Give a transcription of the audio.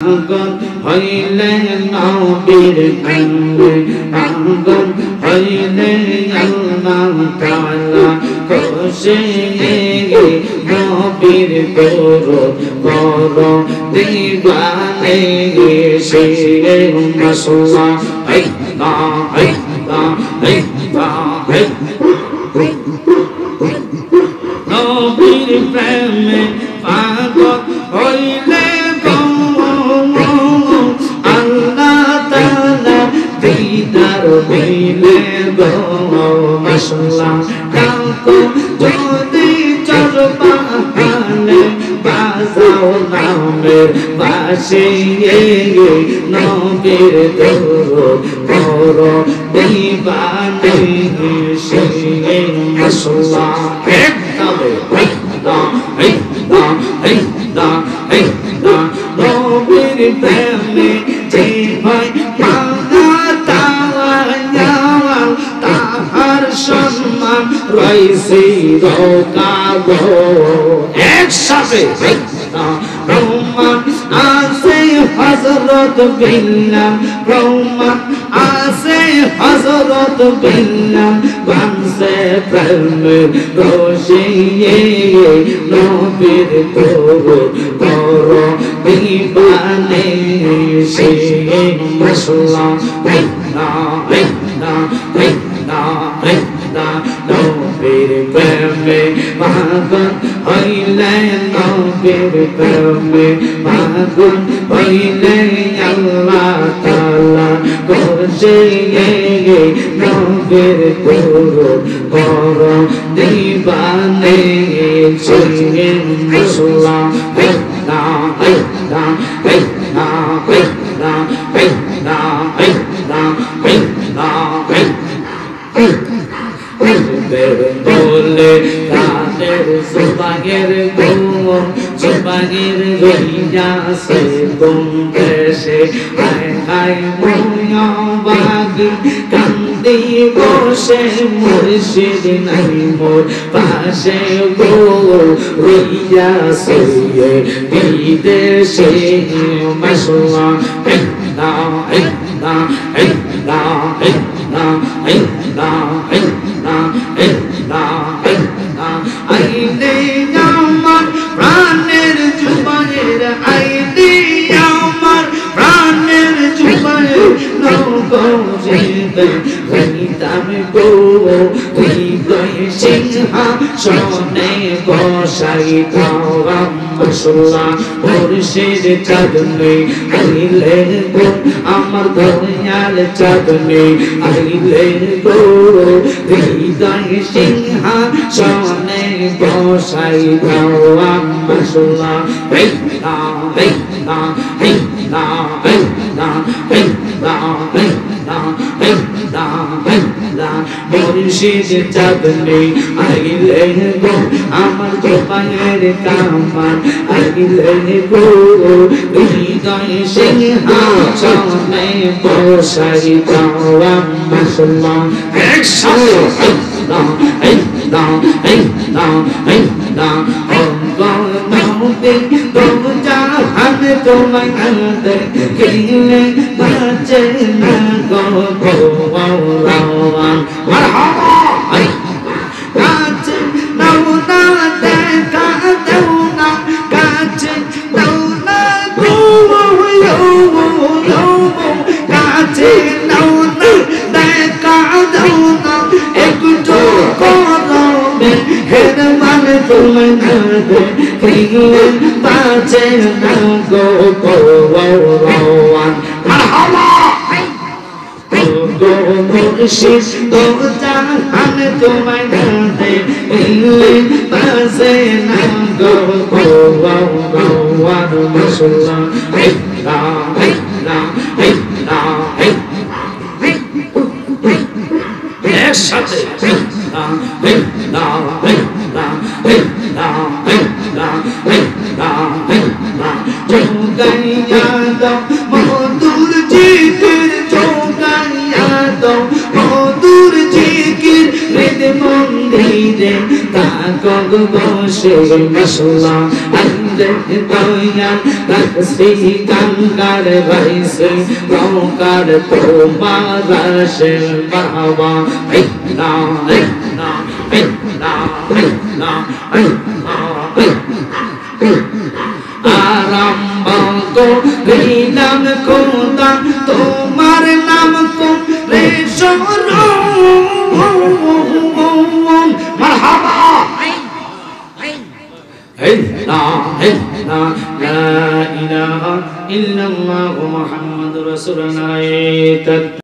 পাগল হইলে নবীর প্রেমে পাগল হইলে আল্লাহ তাআলা খুশি নবীর বড় দিবানে সে মাশাআল্লাহ নবীর প্রেমে পাগল হইলে দিদার হইলে গো মাশাআল্লাহ কাউকে যদি চরবাহালে বাজাও নামের বাসে নবীর বড় দিবানে সে মাশাআল্লাহ নবীর প্রেমে যে ভাই তাহার সম্মান রয়েছে রোকাবো একসাথে প্রমাণ আছে হযরত বিল্লাল প্রমাণ আছে হযরত বিল্লাল বানসে প্রেমের রশিয়ে নবীর বড় দিবানে সে মাশাআল্লাহ নবীর প্রেমে পাগল হইলে নবীর প্রেমে পাগল হইলে আল্লাহ তাআলা খুশি নবীর বড় দিবানে সে মাশাআল্লাহ বলে তাদের সুবাগের সুবাগের রইয়া সে দেশে হায় হায় ময়বাগি কান্দি বসে মুর্শিদ নাই মোর পাশে গো রইয়া সে বিদেশে মাশাআল্লাহ আইলে আমার প্রাণের জুবানের আইলে আমার প্রাণের জুবানের নৌকোজিতে হইতাম গো হৃদয় সিংহাসনে বসাইতাম মাশাআল্লাহ মুর্শিদ চাঁদনি আইলে গো আমার দয়াল চাঁদনি আইলে গো হৃদয় সিংহাসনে বসাইতাম মাশাআল্লাহ মুর্শিদ চাঁদনি আইলে গো আমার জবানের কামান আইলে গো হৃদয় সিংহাসনে বসাইতাম মাশাআল্লাহ তোমায় কিলে বাঁচে না গো ভগবান মারহাবা কাছে নাও না দেখা দাও না কাছে নাও না গো কাছে নাও না দেখা দাও না একটু করবে হেদ মানে তোমায় কিলে বাঁচে না গো ভগবান মারহাবা গো মুর্শিদ তো জাহান তোমায় কিলে বাঁচে না গো ভগবান মাশাআল্লাহ একসাথে চৌগাইয়া দাও মধুর জিকির চৌগাইয়া দাও মধুর জিকির হৃদ মন্দিরে তাকক বসে মাশাআল্লাহ দয়াল রাখছি গঙ্গার ভাইসে নৌকার তোমার আসে বাবা না না না না আরম্ভ করিলাম খোদা তোমার নাম করে মারহাবা লা ইলাহা ইল্লাল্লাহু মুহাম্মাদুর রাসূলুল্লাহ।